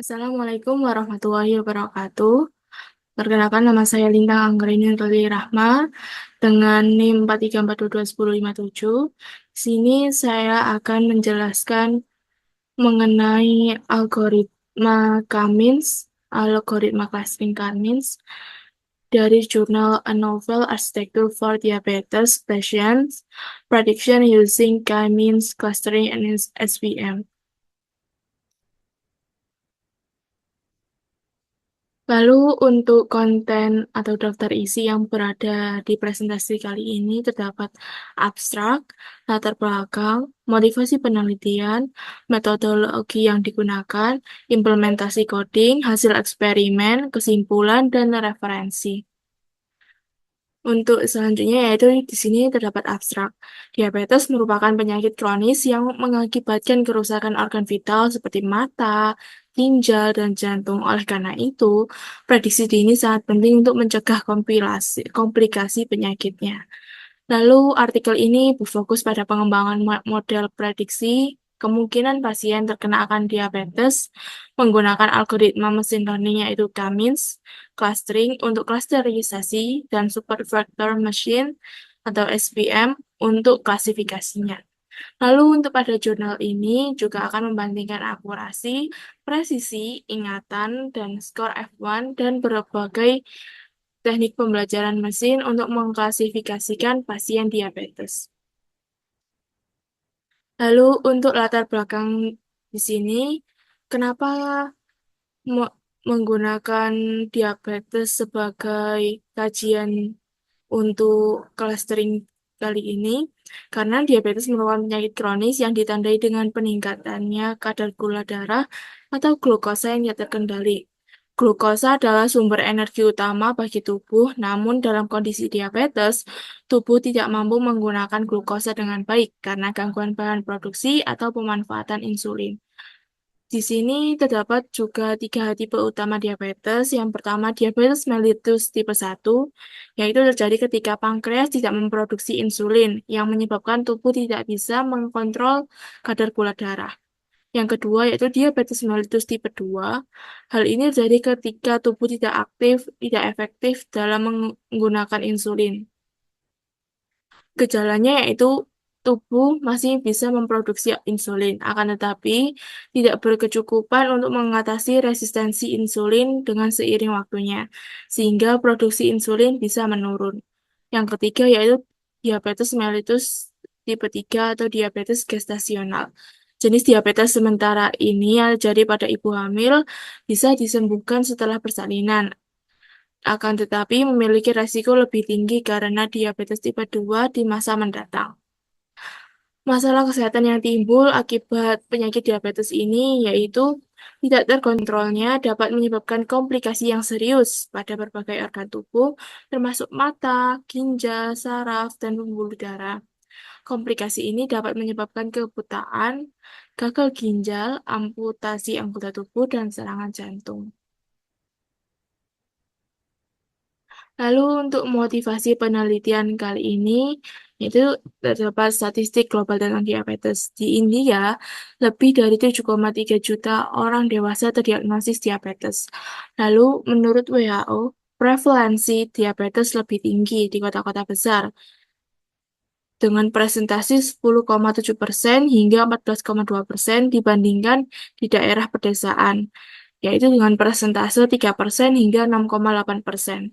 Assalamualaikum warahmatullahi wabarakatuh. Perkenalkan nama saya Lintang Anggraini Roli Rahma dengan NIM 434221057. Di sini saya akan menjelaskan mengenai algoritma clustering K-means dari jurnal A Novel Architecture for Diabetes Patients, Prediction Using K-means Clustering and SVM. Lalu untuk konten atau daftar isi yang berada di presentasi kali ini terdapat abstrak, latar belakang, motivasi penelitian, metodologi yang digunakan, implementasi coding, hasil eksperimen, kesimpulan, dan referensi. Untuk selanjutnya yaitu di sini terdapat abstrak. Diabetes merupakan penyakit kronis yang mengakibatkan kerusakan organ vital seperti mata, ginjal, dan jantung. Oleh karena itu, prediksi dini sangat penting untuk mencegah komplikasi penyakitnya. Lalu artikel ini berfokus pada pengembangan model prediksi kemungkinan pasien terkena akan diabetes menggunakan algoritma mesin learning yaitu K-means, clustering untuk klasterisasi, dan super vector machine atau SVM untuk klasifikasinya. Lalu untuk pada jurnal ini juga akan membandingkan akurasi, presisi, ingatan, dan skor F1 dan berbagai teknik pembelajaran mesin untuk mengklasifikasikan pasien diabetes. Lalu untuk latar belakang di sini, kenapa menggunakan diabetes sebagai kajian untuk clustering kali ini? Karena diabetes merupakan penyakit kronis yang ditandai dengan peningkatannya kadar gula darah atau glukosa yang tidak terkendali. Glukosa adalah sumber energi utama bagi tubuh, namun dalam kondisi diabetes, tubuh tidak mampu menggunakan glukosa dengan baik karena gangguan bahan produksi atau pemanfaatan insulin. Di sini terdapat juga tiga tipe utama diabetes. Yang pertama, diabetes mellitus tipe 1, yaitu terjadi ketika pankreas tidak memproduksi insulin, yang menyebabkan tubuh tidak bisa mengkontrol kadar gula darah. Yang kedua, yaitu diabetes mellitus tipe 2. Hal ini terjadi ketika tubuh tidak efektif dalam menggunakan insulin. Gejalanya yaitu tubuh masih bisa memproduksi insulin, akan tetapi tidak berkecukupan untuk mengatasi resistensi insulin dengan seiring waktunya, sehingga produksi insulin bisa menurun. Yang ketiga yaitu diabetes mellitus tipe 3 atau diabetes gestasional. Jenis diabetes sementara ini yang terjadi pada ibu hamil bisa disembuhkan setelah persalinan, akan tetapi memiliki resiko lebih tinggi karena diabetes tipe 2 di masa mendatang. Masalah kesehatan yang timbul akibat penyakit diabetes ini yaitu tidak terkontrolnya dapat menyebabkan komplikasi yang serius pada berbagai organ tubuh, termasuk mata, ginjal, saraf, dan pembuluh darah. Komplikasi ini dapat menyebabkan kebutaan, gagal ginjal, amputasi anggota tubuh, dan serangan jantung. Lalu untuk motivasi penelitian kali ini, itu terdapat statistik global tentang diabetes. Di India, lebih dari 7,3 juta orang dewasa terdiagnosis diabetes. Lalu menurut WHO, prevalensi diabetes lebih tinggi di kota-kota besar, dengan presentasi 10,7% hingga 14,2% dibandingkan di daerah pedesaan, yaitu dengan presentase 3% hingga 6,8%.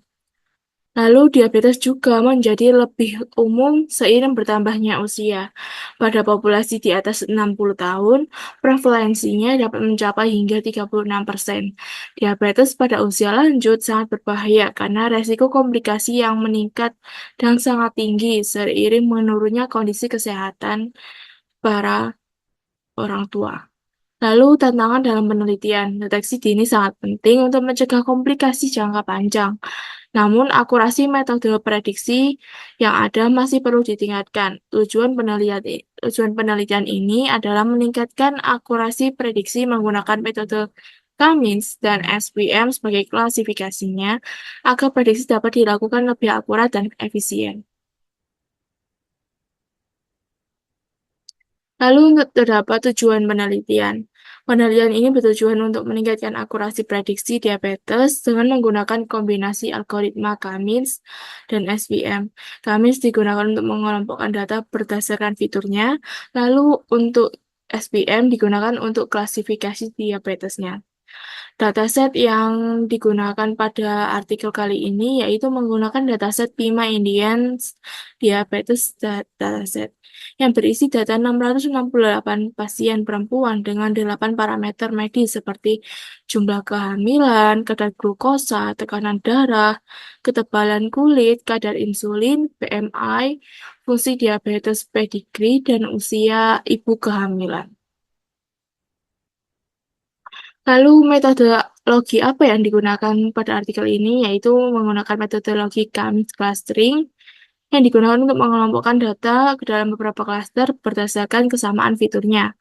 Lalu diabetes juga menjadi lebih umum seiring bertambahnya usia. Pada populasi di atas 60 tahun, prevalensinya dapat mencapai hingga 36%. Diabetes pada usia lanjut sangat berbahaya karena resiko komplikasi yang meningkat dan sangat tinggi seiring menurunnya kondisi kesehatan para orang tua. Lalu, tantangan dalam penelitian. Deteksi dini sangat penting untuk mencegah komplikasi jangka panjang. Namun, akurasi metode prediksi yang ada masih perlu ditingkatkan. Tujuan penelitian ini adalah meningkatkan akurasi prediksi menggunakan metode Cummins dan SPM sebagai klasifikasinya, agar prediksi dapat dilakukan lebih akurat dan efisien. Lalu terdapat tujuan penelitian. Penelitian ini bertujuan untuk meningkatkan akurasi prediksi diabetes dengan menggunakan kombinasi algoritma Cummins dan SVM. Cummins digunakan untuk mengelompokkan data berdasarkan fiturnya, lalu untuk SVM digunakan untuk klasifikasi diabetesnya. Dataset yang digunakan pada artikel kali ini yaitu menggunakan dataset PIMA Indians Diabetes Dataset yang berisi data 668 pasien perempuan dengan 8 parameter medis seperti jumlah kehamilan, kadar glukosa, tekanan darah, ketebalan kulit, kadar insulin, BMI, fungsi diabetes pedigree, dan usia ibu kehamilan. Lalu metodologi apa yang digunakan pada artikel ini, yaitu menggunakan metodologi Cummins clustering yang digunakan untuk mengelompokkan data ke dalam beberapa klaster berdasarkan kesamaan fiturnya.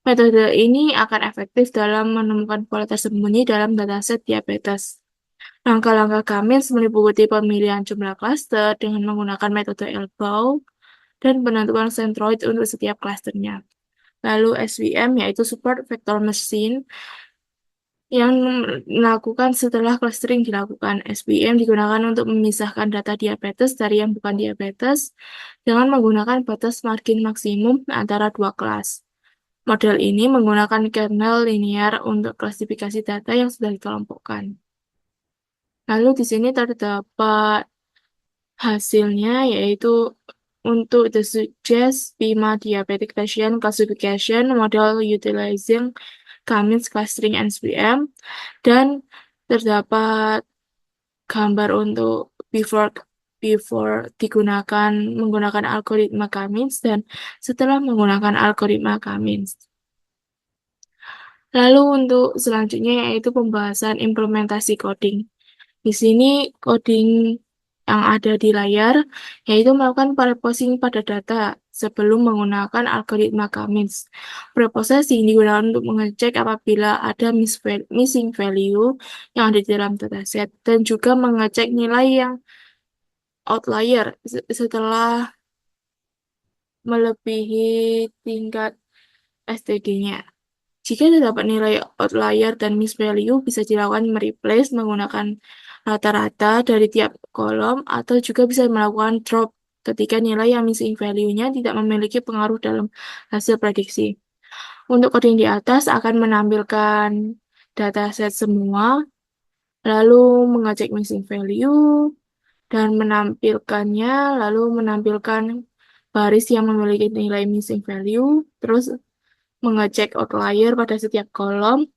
Metode ini akan efektif dalam menemukan pola tersembunyi dalam dataset diabetes. Langkah-langkah Cummins meliputi pemilihan jumlah klaster dengan menggunakan metode Elbow dan penentuan centroid untuk setiap klasternya. Lalu SVM yaitu Support Vector Machine yang melakukan setelah clustering dilakukan. SPM digunakan untuk memisahkan data diabetes dari yang bukan diabetes dengan menggunakan batas margin maksimum antara dua kelas. Model ini menggunakan kernel linear untuk klasifikasi data yang sudah dikelompokkan. Lalu di sini terdapat hasilnya yaitu untuk the suggest PIMA diabetic patient classification model utilizing Cummins clustering SPM dan terdapat gambar untuk before before digunakan menggunakan algoritma Cummins dan setelah menggunakan algoritma Cummins. Lalu untuk selanjutnya yaitu pembahasan implementasi coding. Di sini coding yang ada di layar yaitu melakukan preprocessing pada data sebelum menggunakan algoritma Cummins. Preprocessing digunakan untuk mengecek apabila ada missing value yang ada di dalam dataset dan juga mengecek nilai yang outlier setelah melebihi tingkat STD-nya. Jika terdapat nilai outlier dan miss value, bisa dilakukan mereplace menggunakan rata-rata dari tiap kolom atau juga bisa melakukan drop ketika nilai yang missing value-nya tidak memiliki pengaruh dalam hasil prediksi. Untuk coding di atas akan menampilkan dataset semua, lalu mengecek missing value, dan menampilkannya, lalu menampilkan baris yang memiliki nilai missing value, terus mengecek outlier pada setiap kolom,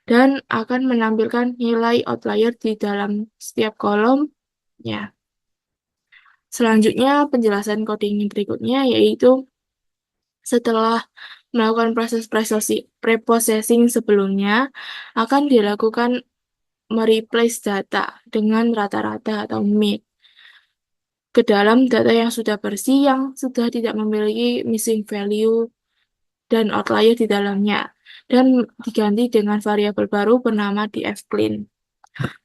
dan akan menampilkan nilai outlier di dalam setiap kolomnya. Selanjutnya, penjelasan coding berikutnya yaitu setelah melakukan proses preprocessing sebelumnya, akan dilakukan mereplace data dengan rata-rata atau mean ke dalam data yang sudah bersih yang sudah tidak memiliki missing value dan outlier di dalamnya dan diganti dengan variabel baru bernama dfclean.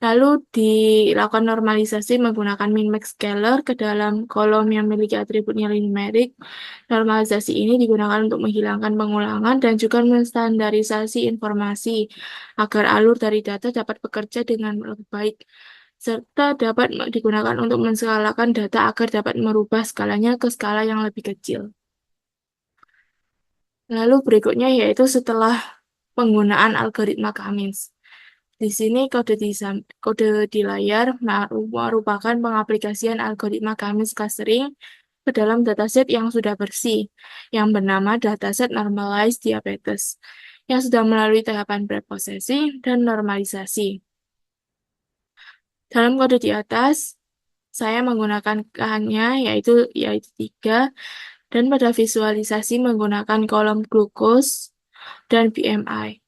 Lalu dilakukan normalisasi menggunakan min-max scalar ke dalam kolom yang memiliki atribut nilai numerik. Normalisasi ini digunakan untuk menghilangkan pengulangan dan juga menstandarisasi informasi agar alur dari data dapat bekerja dengan lebih baik serta dapat digunakan untuk menskalakan data agar dapat merubah skalanya ke skala yang lebih kecil. Lalu berikutnya yaitu setelah penggunaan algoritma Cummins. Di sini kode di layar merupakan pengaplikasian algoritma Cummins clustering ke dalam dataset yang sudah bersih, yang bernama dataset normalized diabetes, yang sudah melalui tahapan preprocessing dan normalisasi. Dalam kode di atas, saya menggunakan K-nya yaitu 3 dan pada visualisasi menggunakan kolom glukos dan BMI.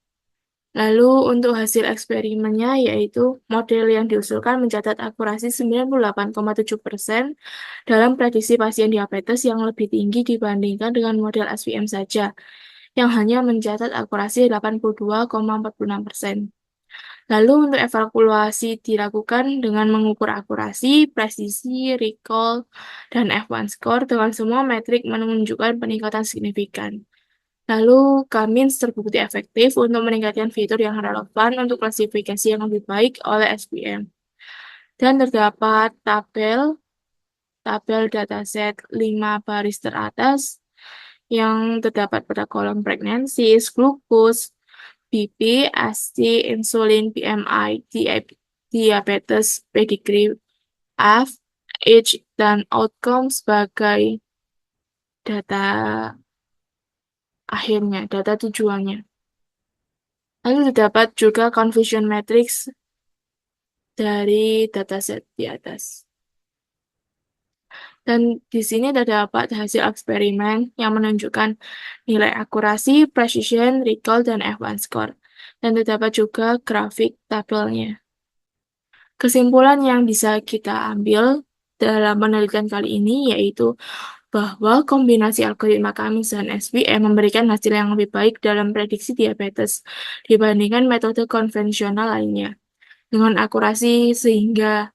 Lalu untuk hasil eksperimennya yaitu model yang diusulkan mencatat akurasi 98,7% dalam prediksi pasien diabetes yang lebih tinggi dibandingkan dengan model SVM saja, yang hanya mencatat akurasi 82,46%. Lalu untuk evaluasi dilakukan dengan mengukur akurasi, presisi, recall, dan F1 score dengan semua metrik menunjukkan peningkatan signifikan. Lalu, K-means terbukti efektif untuk meningkatkan fitur yang relevan untuk klasifikasi yang lebih baik oleh SPM. Dan terdapat tabel dataset 5 baris teratas yang terdapat pada kolom pregnancy, glukos, BP, ST, insulin, BMI, diabetes, pedigree, F, age, dan outcome sebagai data akhirnya, data tujuannya. Lalu terdapat juga confusion matrix dari dataset di atas. Dan di sini terdapat hasil eksperimen yang menunjukkan nilai akurasi, precision, recall, dan F1 score. Dan terdapat juga grafik tabelnya. Kesimpulan yang bisa kita ambil dalam penelitian kali ini yaitu bahwa kombinasi algoritma Cummings dan SVM memberikan hasil yang lebih baik dalam prediksi diabetes dibandingkan metode konvensional lainnya. Dengan akurasi sehingga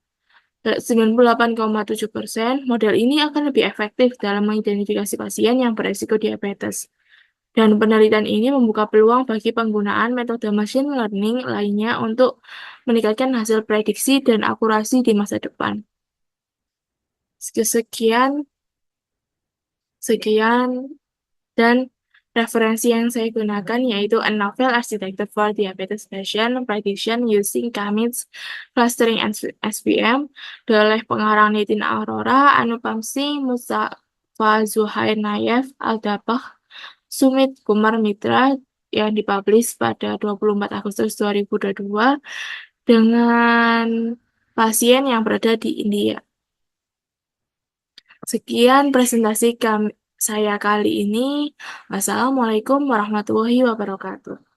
98,7%, model ini akan lebih efektif dalam mengidentifikasi pasien yang beresiko diabetes. Dan penelitian ini membuka peluang bagi penggunaan metode machine learning lainnya untuk meningkatkan hasil prediksi dan akurasi di masa depan. Sekian, sekian, dan referensi yang saya gunakan yaitu A Novel Architecture for Diabetes Patient Prediction Using K-means Clustering and SVM oleh pengarang Nitin Aurora, Anupam Singh, Mustafa Zuhair Nayev, Aldabah, Sumit Kumar Mitra yang dipublish pada 24 Agustus 2022 dengan pasien yang berada di India. Sekian presentasi saya kali ini. Wassalamualaikum warahmatullahi wabarakatuh.